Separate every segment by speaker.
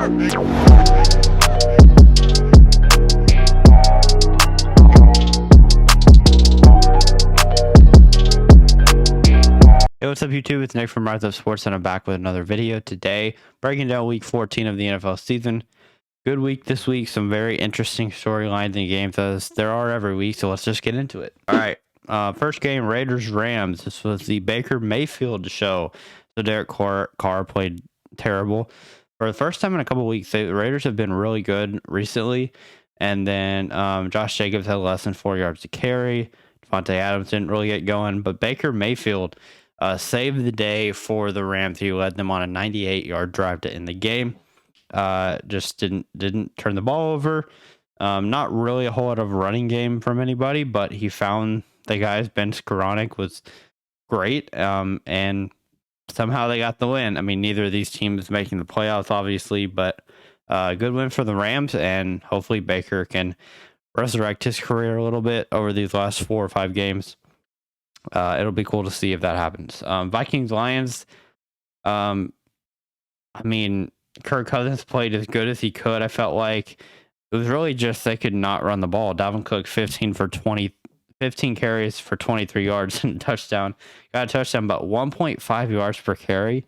Speaker 1: Hey, what's up, YouTube? It's Nick from Rise Up Sports, and I'm back with another video today, breaking down Week 14 of the NFL season. Good week this week. Some very interesting storylines and games, as there are every week. So let's just get into it. All right. First game, Raiders Rams. This was the Baker Mayfield show. So Derek Carr played terrible for the first time in a couple of weeks. The Raiders have been really good recently, and then Josh Jacobs had less than 4 yards to carry. Devontae Adams didn't really get going, but Baker Mayfield saved the day for the Rams. He led them on a 98-yard drive to end the game. Just didn't turn the ball over. Not really a whole lot of running game from anybody, but he found the guys. Ben Skoranek was great, and somehow they got the win. I mean, neither of these teams making the playoffs, obviously, but good win for the Rams, and hopefully Baker can resurrect his career a little bit over these last 4 or 5 games. It'll be cool to see if that happens. Vikings Lions. I mean, Kirk Cousins played as good as he could. I felt like it was really just they could not run the ball. Dalvin Cook 15 carries for 23 yards and a touchdown. Got a touchdown, but 1.5 yards per carry.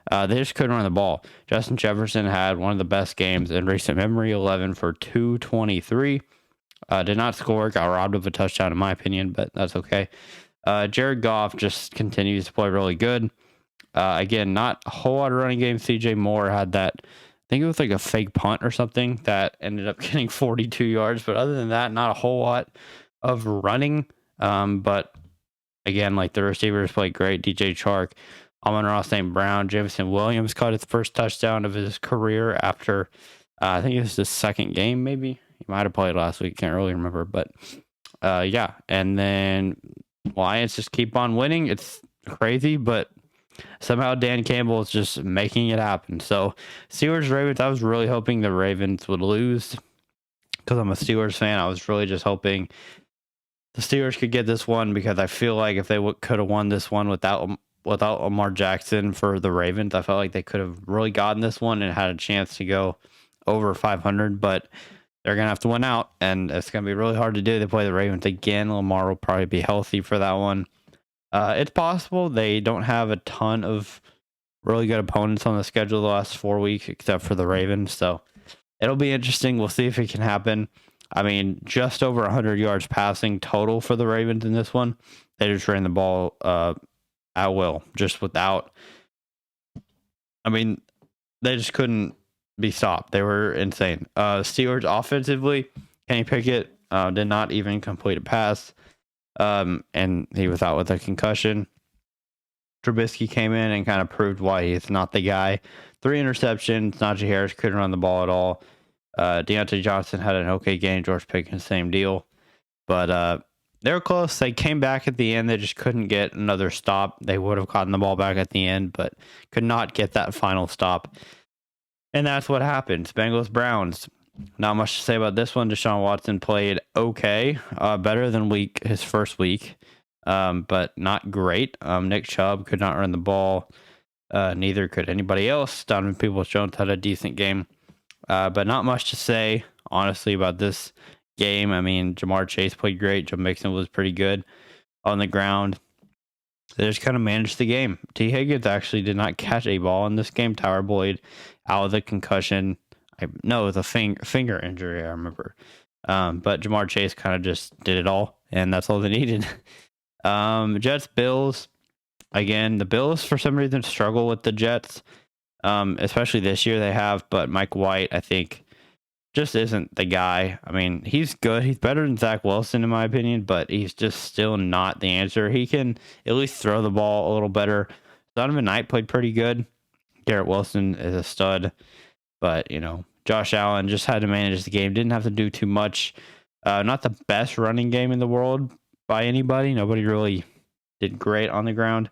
Speaker 1: They just couldn't run the ball. Justin Jefferson had one of the best games in recent memory, 11 for 223. Did not score. Got robbed of a touchdown, in my opinion, but that's okay. Jared Goff just continues to play really good. Again, not a whole lot of running game. CJ Moore had that, I think it was like a fake punt or something that ended up getting 42 yards. But other than that, not a whole lot of running. But again, like the receivers played great. DJ Chark, Amon-Ra St. Brown, Jameson Williams caught his first touchdown of his career after, I think it was his second game, maybe. He might have played last week. Can't really remember. But yeah. And then Lions just keep on winning. It's crazy, but somehow Dan Campbell is just making it happen. So Steelers Ravens, I was really hoping the Ravens would lose because I'm a Steelers fan. I was really just hoping the Steelers could get this one, because I feel like if they could have won this one without Lamar Jackson for the Ravens, I felt like they could have really gotten this one and had a chance to go over 500. But they're going to have to win out, and it's going to be really hard to do. They play the Ravens again. Lamar will probably be healthy for that one. It's possible. They don't have a ton of really good opponents on the schedule the last 4 weeks, except for the Ravens. So it'll be interesting. We'll see if it can happen. I mean, just over 100 yards passing total for the Ravens in this one. They just ran the ball at will, just without. I mean, they just couldn't be stopped. They were insane. Steelers offensively, Kenny Pickett did not even complete a pass. And he was out with a concussion. Trubisky came in and kind of proved why he's not the guy. 3 interceptions. Najee Harris couldn't run the ball at all. Deontay Johnson had an okay game. George Pickens, same deal. But they were close. They came back at the end. They just couldn't get another stop. They would have gotten the ball back at the end, but could not get that final stop. And that's what happened. Bengals Browns. Not much to say about this one. Deshaun Watson played okay, better than his first week, but not great. Nick Chubb could not run the ball. Neither could anybody else. Donovan Peoples-Jones had a decent game, but not much to say, honestly, about this game. I mean, Jamar Chase played great. Joe Mixon was pretty good on the ground. They just kind of managed the game. T. Higgins actually did not catch a ball in this game. Tyler Boyd out with a concussion. No, it was a finger injury, I remember. But Jamar Chase kind of just did it all, and that's all they needed. Jets, Bills. Again, the Bills, for some reason, struggle with the Jets, especially this year they have. But Mike White, I think, just isn't the guy. I mean, he's good. He's better than Zach Wilson, in my opinion, but he's just still not the answer. He can at least throw the ball a little better. Donovan Knight played pretty good. Garrett Wilson is a stud. But, Josh Allen just had to manage the game. Didn't have to do too much. Not the best running game in the world by anybody. Nobody really did great on the ground,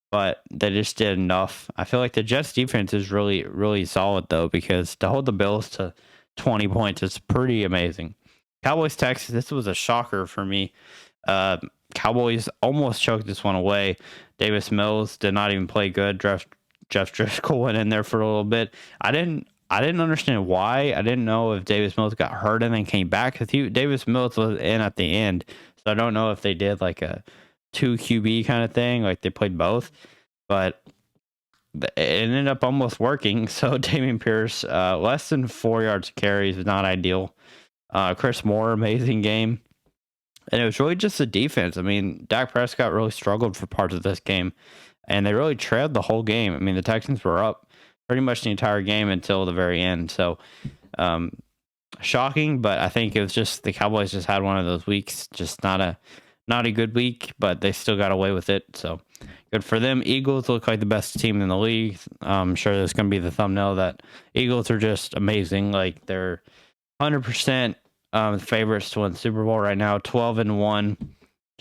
Speaker 1: but they just did enough. I feel like the Jets defense is really, really solid, though, because to hold the Bills to 20 points is pretty amazing. Cowboys, Texas, this was a shocker for me. Cowboys almost choked this one away. Davis Mills did not even play good. Jeff Driscoll went in there for a little bit. I I didn't understand why. I didn't know if Davis Mills got hurt and then came back, because Davis Mills was in at the end. So I don't know if they did like a 2 QB kind of thing, like they played both, but it ended up almost working. So Dameon Pierce, less than 4 yards of carries is not ideal. Chris Moore, amazing game. And it was really just the defense. I mean, Dak Prescott really struggled for parts of this game, and they really trailed the whole game. I mean, the Texans were up pretty much the entire game until the very end. So, shocking, but I think it was just the Cowboys just had one of those weeks, just not a good week, but they still got away with it. So good for them. Eagles look like the best team in the league. I'm sure there's going to be the thumbnail that Eagles are just amazing. Like they're 100% favorites to win the Super Bowl right now. 12-1.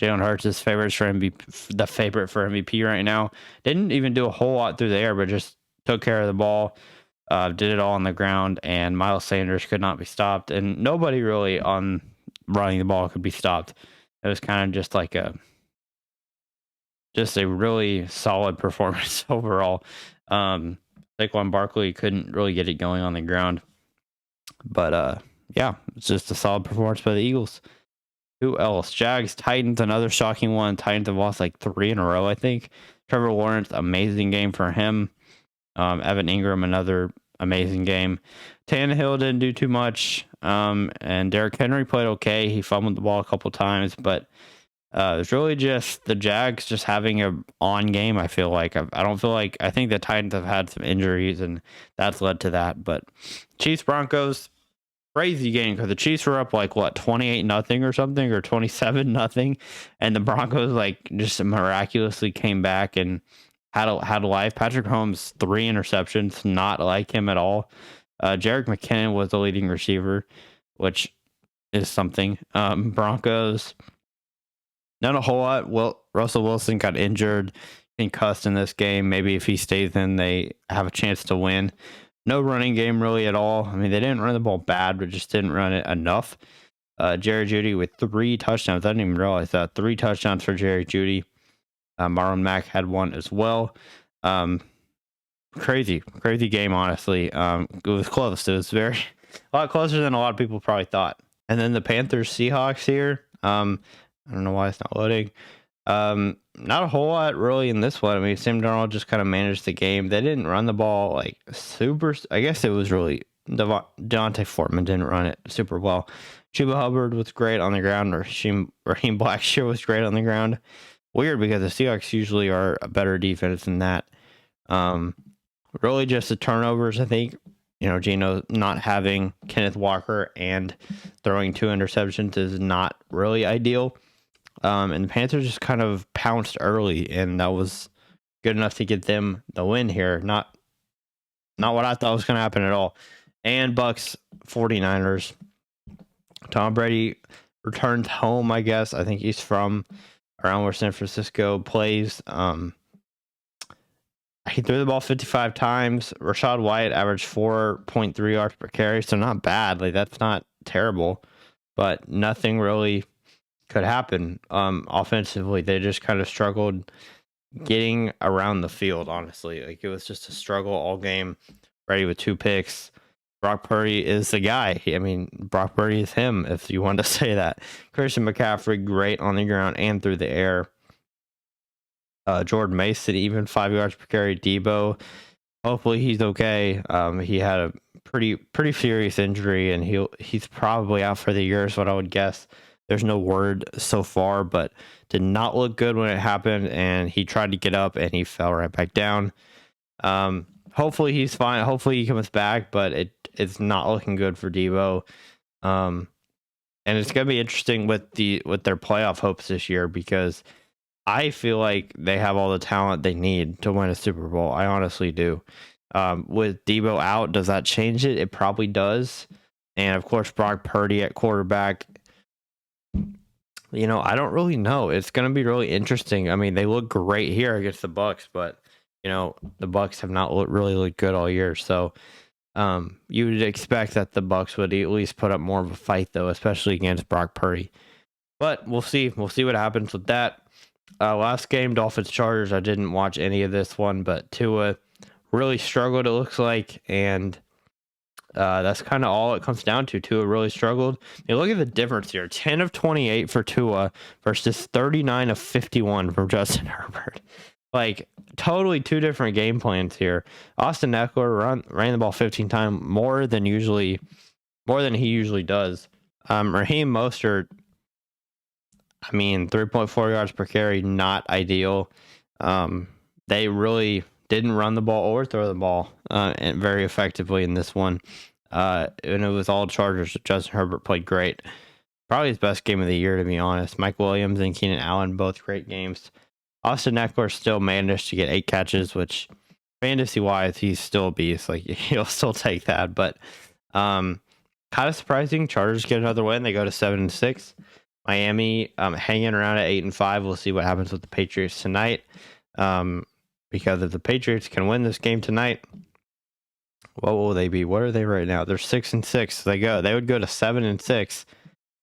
Speaker 1: Jalen Hurts is favorites for MVP, the favorite for MVP right now. Didn't even do a whole lot through the air, but just took care of the ball. Did it all on the ground, and Miles Sanders could not be stopped, and nobody really on running the ball could be stopped. It was kind of just like a really solid performance overall. Saquon Barkley couldn't really get it going on the ground, but yeah, it's just a solid performance by the Eagles. Who else? Jags, Titans, another shocking one. Titans have lost like 3 in a row, I think. Trevor Lawrence, amazing game for him. Evan Ingram, another amazing game. Tannehill didn't do too much. And Derrick Henry played okay. He fumbled the ball a couple times, but it's really just the Jags just having a on game. I feel like I think the Titans have had some injuries, and that's led to that. But Chiefs Broncos, crazy game, because the Chiefs were up like what 28-0 or something, or 27-0, and the Broncos like just miraculously came back and had a life. Patrick Mahomes 3 interceptions, not like him at all. Jerick McKinnon was the leading receiver, which is something. Broncos, not a whole lot. Well, Russell Wilson got injured, concussed in this game. Maybe if he stays in, they have a chance to win. No running game really at all. I mean, they didn't run the ball bad, but just didn't run it enough. Jerry Jeudy with 3 touchdowns. I didn't even realize that. 3 touchdowns for Jerry Jeudy. Marlon Mack had 1 as well. Crazy game, honestly. It was close. It was a lot closer than a lot of people probably thought. And then the Panthers Seahawks here. I don't know why it's not loading. Not a whole lot really in this one. I mean, Sam Darnold just kind of managed the game. They didn't run the ball like super. I guess it was really Deontay Foreman didn't run it super well. Chuba Hubbard was great on the ground. Raheem Blackshear was great on the ground. Weird, because the Seahawks usually are a better defense than that. Really just the turnovers, I think. Geno not having Kenneth Walker and throwing 2 interceptions is not really ideal. And the Panthers just kind of pounced early, and that was good enough to get them the win here. Not what I thought was going to happen at all. And Bucks 49ers. Tom Brady returned home, I guess. I think he's from around where San Francisco plays. He threw the ball 55 times. Rachaad White averaged 4.3 yards per carry, so not bad. Like, that's not terrible, but nothing really could happen. Offensively, they just kind of struggled getting around the field, honestly. Like, it was just a struggle all game. Brady with 2 picks. Brock Purdy is the guy. Brock Purdy is him, if you want to say that. Christian McCaffrey, great on the ground and through the air. Jordan Mason, even 5 yards per carry. Debo, hopefully he's okay. He had a pretty serious injury, and he's probably out for the year, is what I would guess. There's no word so far, but did not look good when it happened, and he tried to get up, and he fell right back down. Hopefully he's fine. Hopefully he comes back, but it's not looking good for Debo. And it's gonna be interesting with their playoff hopes this year, because I feel like they have all the talent they need to win a Super Bowl. I honestly do. With Debo out, does that change it? It probably does. And of course, Brock Purdy at quarterback. I don't really know. It's going to be really interesting. I mean, they look great here against the Bucks, but the Bucks have not really looked good all year. So you would expect that the Bucks would at least put up more of a fight, though, especially against Brock Purdy. But we'll see. We'll see what happens with that. Last game, Dolphins Chargers. I didn't watch any of this one, but Tua really struggled, it looks like, and That's kind of all it comes down to. Tua really struggled. You look at the difference here: 10 of 28 for Tua versus 39 of 51 from Justin Herbert. Like totally two different game plans here. Austin Eckler ran the ball 15 times more than he usually does. Raheem Mostert, I mean, 3.4 yards per carry, not ideal. They really didn't run the ball or throw the ball very effectively in this one. And it was all Chargers. Justin Herbert played great. Probably his best game of the year, to be honest. Mike Williams and Keenan Allen, both great games. Austin Eckler still managed to get 8 catches, which fantasy-wise, he's still a beast. Like, he'll still take that. But kind of surprising. Chargers get another win. They go to 7-6. Miami hanging around at 8-5. We'll see what happens with the Patriots tonight. Because if the Patriots can win this game tonight, what will they be? What are they right now? They're 6-6. They would go to 7-6.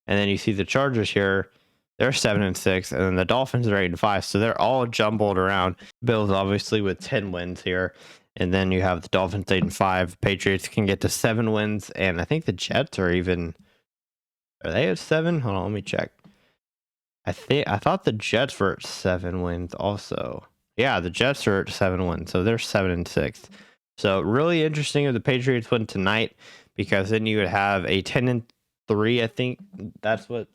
Speaker 1: And then you see the Chargers here. They're 7-6, and then the Dolphins are 8-5. So they're all jumbled around. Bills obviously with 10 wins here. And then you have the Dolphins 8-5. Patriots can get to 7 wins, and I think the Jets are they at 7? Hold on, let me check. I thought the Jets were at 7 wins also. Yeah, the Jets are at 7 wins, so they're 7-6. So really interesting if the Patriots win tonight, because then you would have a 10-3. I think that's what.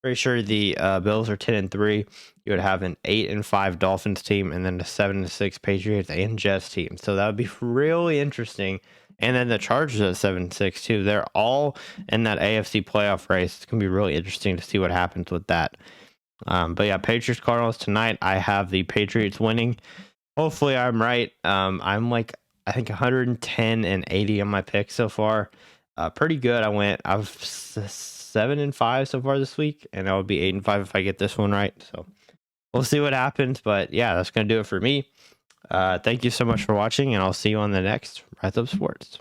Speaker 1: Pretty sure the Bills are 10-3. You would have an 8-5 Dolphins team, and then a 7-6 Patriots and Jets team. So that would be really interesting. And then the Chargers at 7-6 too. They're all in that AFC playoff race. It's gonna be really interesting to see what happens with that. But yeah, Patriots Cardinals tonight. I have the Patriots winning. Hopefully, I'm right. I'm like I think 110-80 on my pick so far. Pretty good. I've 7-5 so far this week, and I would be 8-5 if I get this one right. So we'll see what happens. But yeah, that's gonna do it for me. Thank you so much for watching, and I'll see you on the next Rise Up Sports.